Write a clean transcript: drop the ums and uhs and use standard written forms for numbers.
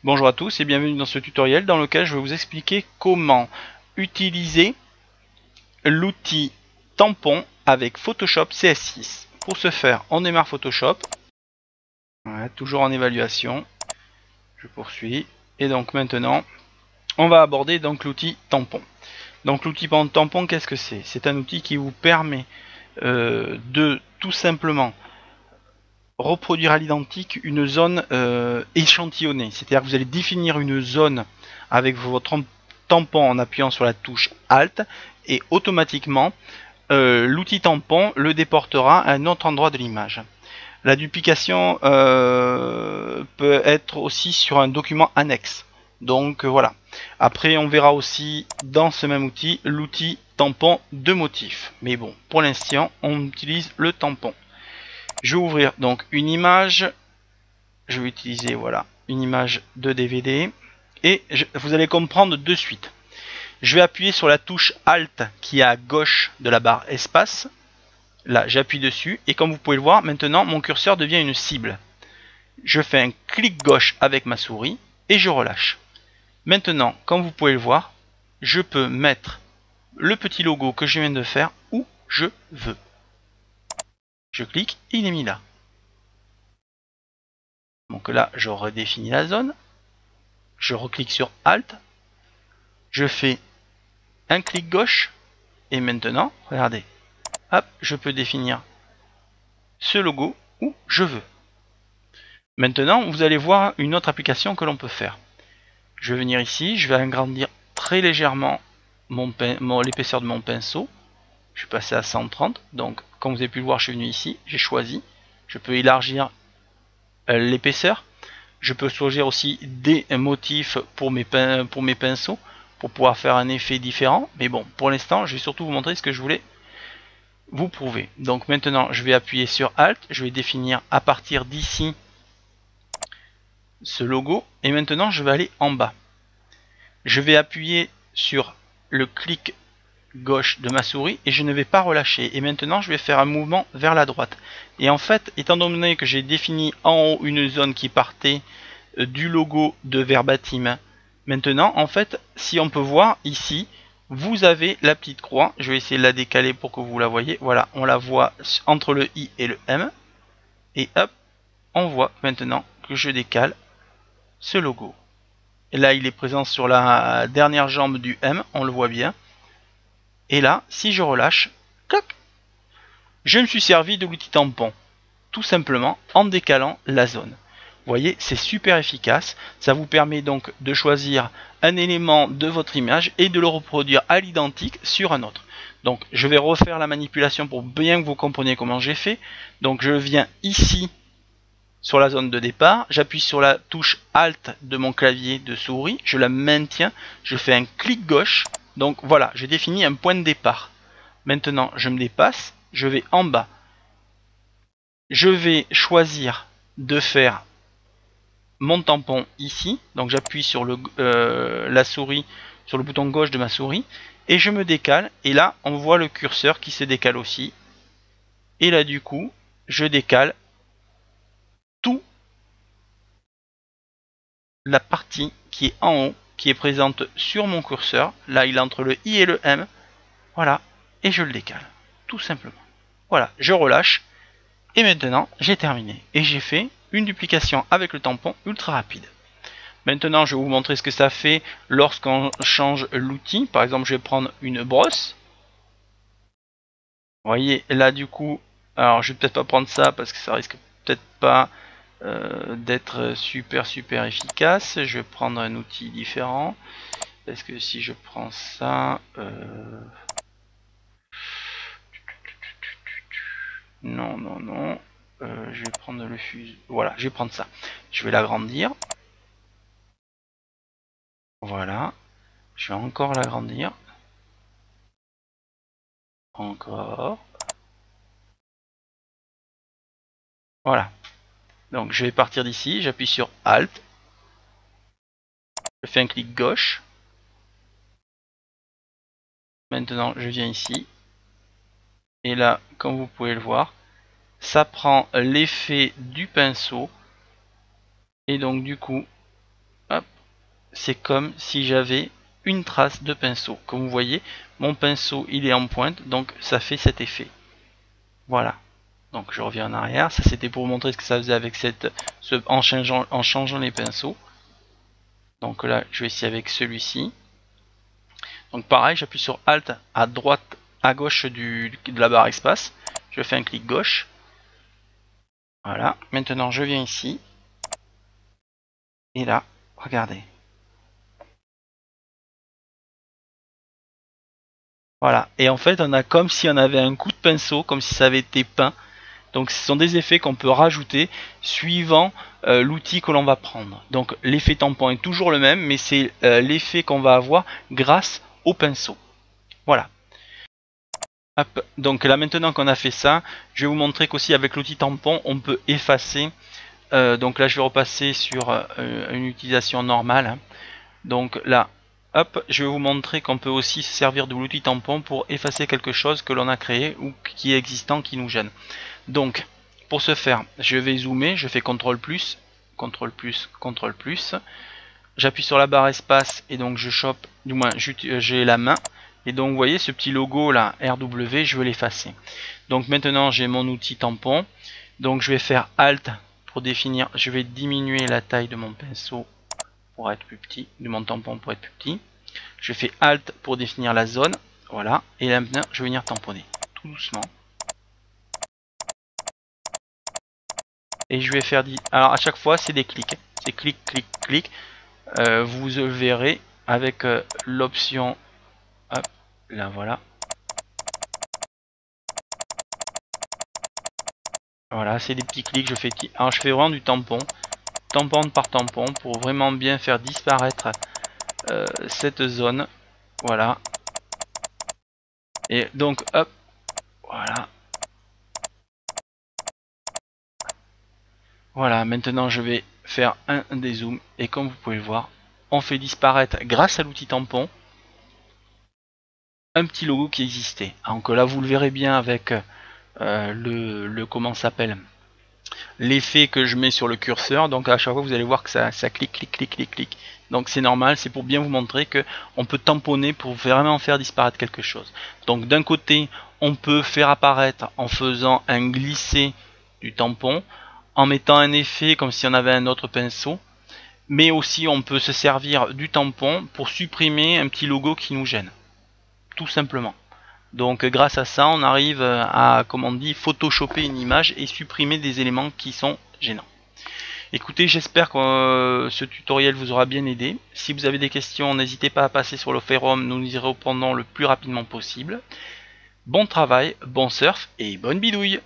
Bonjour à tous et bienvenue dans ce tutoriel dans lequel je vais vous expliquer comment utiliser l'outil tampon avec Photoshop CS6. Pour ce faire, on démarre Photoshop, voilà, toujours en évaluation, je poursuis, et donc maintenant on va aborder donc l'outil tampon. Donc l'outil tampon, qu'est-ce que c'est? C'est un outil qui vous permet de tout simplement reproduire à l'identique une zone échantillonnée, c'est-à-dire que vous allez définir une zone avec votre tampon en appuyant sur la touche Alt et automatiquement l'outil tampon le déportera à un autre endroit de l'image. La duplication peut être aussi sur un document annexe. Donc voilà. Après on verra aussi dans ce même outil l'outil tampon de motif. Mais bon, pour l'instant on utilise le tampon. Je vais ouvrir donc une image. Je vais utiliser voilà une image de DVD et vous allez comprendre de suite. Je vais appuyer sur la touche Alt qui est à gauche de la barre espace. Là, j'appuie dessus et comme vous pouvez le voir, maintenant mon curseur devient une cible. Je fais un clic gauche avec ma souris et je relâche. Maintenant, comme vous pouvez le voir, je peux mettre le petit logo que je viens de faire où je veux. Je clique, il est mis là. Donc là, je redéfinis la zone. Je reclique sur Alt. Je fais un clic gauche. Et maintenant, regardez. Hop, je peux définir ce logo où je veux. Maintenant, vous allez voir une autre application que l'on peut faire. Je vais venir ici, je vais agrandir très légèrement l'épaisseur de mon pinceau. Je vais passer à 130. Donc, comme vous avez pu le voir, je suis venu ici, j'ai choisi. Je peux élargir l'épaisseur. Je peux choisir aussi des motifs pour mes pinceaux pour pouvoir faire un effet différent. Mais bon, pour l'instant, je vais surtout vous montrer ce que je voulais vous prouver. Donc maintenant, je vais appuyer sur Alt. Je vais définir à partir d'ici ce logo. Et maintenant, je vais aller en bas. Je vais appuyer sur le clic gauche de ma souris et je ne vais pas relâcher. Et maintenant, je vais faire un mouvement vers la droite. Et en fait, étant donné que j'ai défini en haut une zone qui partait du logo de Verbatim, maintenant, en fait, si on peut voir ici, vous avez la petite croix. Je vais essayer de la décaler pour que vous la voyez. Voilà, on la voit entre le I et le M. Et hop, on voit maintenant que je décale ce logo. Et là, il est présent sur la dernière jambe du M, on le voit bien. Et là, si je relâche, clac, je me suis servi de l'outil tampon, tout simplement en décalant la zone. Vous voyez, c'est super efficace. Ça vous permet donc de choisir un élément de votre image et de le reproduire à l'identique sur un autre. Donc, je vais refaire la manipulation pour bien que vous compreniez comment j'ai fait. Donc, je viens ici sur la zone de départ, j'appuie sur la touche Alt de mon clavier de souris, je la maintiens, je fais un clic gauche. Donc voilà, j'ai défini un point de départ. Maintenant, je me dépasse, je vais en bas. Je vais choisir de faire mon tampon ici. Donc j'appuie sur la souris, sur le bouton gauche de ma souris. Et je me décale. Et là, on voit le curseur qui se décale aussi. Et là, du coup, je décale tout la partie qui est en haut, qui est présente sur mon curseur. Là, il est entre le I et le M. Voilà. Et je le décale. Tout simplement. Voilà. Je relâche. Et maintenant, j'ai terminé. Et j'ai fait une duplication avec le tampon ultra rapide. Maintenant, je vais vous montrer ce que ça fait lorsqu'on change l'outil. Par exemple, je vais prendre une brosse. Vous voyez, là, du coup, alors je vais peut-être pas prendre ça parce que ça risque peut-être pas d'être super efficace. Je vais prendre un outil différent. Parce que si je prends ça... Non. Je vais prendre le fuseau. Voilà, je vais prendre ça. Je vais l'agrandir. Voilà. Je vais encore l'agrandir. Encore. Voilà. Donc je vais partir d'ici, j'appuie sur Alt. Je fais un clic gauche. Maintenant je viens ici. Et là, comme vous pouvez le voir, ça prend l'effet du pinceau. Et donc du coup, hop, c'est comme si j'avais une trace de pinceau. Comme vous voyez, mon pinceau il est en pointe, donc ça fait cet effet. Voilà. Donc je reviens en arrière. Ça c'était pour vous montrer ce que ça faisait avec en changeant les pinceaux. Donc là, je vais essayer avec celui-ci. Donc pareil, j'appuie sur Alt à droite, à gauche de la barre espace. Je fais un clic gauche. Voilà. Maintenant, je viens ici. Et là, regardez. Voilà. Et en fait, on a comme si on avait un coup de pinceau, comme si ça avait été peint. Donc ce sont des effets qu'on peut rajouter suivant l'outil que l'on va prendre. Donc l'effet tampon est toujours le même, mais c'est l'effet qu'on va avoir grâce au pinceau. Voilà. Hop. Donc là maintenant qu'on a fait ça, je vais vous montrer qu'aussi avec l'outil tampon, on peut effacer. Donc là je vais repasser sur une utilisation normale. Donc là, hop, je vais vous montrer qu'on peut aussi se servir de l'outil tampon pour effacer quelque chose que l'on a créé ou qui est existant, qui nous gêne. Donc, pour ce faire, je vais zoomer, je fais CTRL+, CTRL+, CTRL+, j'appuie sur la barre espace et donc je chope, du moins j'ai la main, et donc vous voyez ce petit logo là, RW, je veux l'effacer. Donc maintenant j'ai mon outil tampon, donc je vais faire Alt pour définir, je vais diminuer la taille de mon pinceau pour être plus petit, de mon tampon pour être plus petit. Je fais Alt pour définir la zone, voilà, et là maintenant je vais venir tamponner, tout doucement. Et je vais faire alors à chaque fois c'est des clics, c'est clic clic clic. Vous verrez avec l'option, hop, là voilà. Voilà, c'est des petits clics, je fais alors je fais vraiment du tampon par tampon pour vraiment bien faire disparaître cette zone. Voilà. Et donc hop, voilà. Voilà, maintenant je vais faire un dézoom et comme vous pouvez le voir, on fait disparaître grâce à l'outil tampon un petit logo qui existait. Donc là vous le verrez bien avec comment s'appelle, l'effet que je mets sur le curseur. Donc à chaque fois vous allez voir que ça clique clique clique clique clique. Donc c'est normal, c'est pour bien vous montrer que on peut tamponner pour vraiment faire disparaître quelque chose. Donc d'un côté on peut faire apparaître en faisant un glisser du tampon, en mettant un effet comme si on avait un autre pinceau, mais aussi on peut se servir du tampon pour supprimer un petit logo qui nous gêne, tout simplement. Donc grâce à ça on arrive à, comme on dit, photoshopper une image et supprimer des éléments qui sont gênants. Écoutez, j'espère que ce tutoriel vous aura bien aidé. Si vous avez des questions, n'hésitez pas à passer sur le forum, nous y répondons le plus rapidement possible. Bon travail, bon surf et bonne bidouille!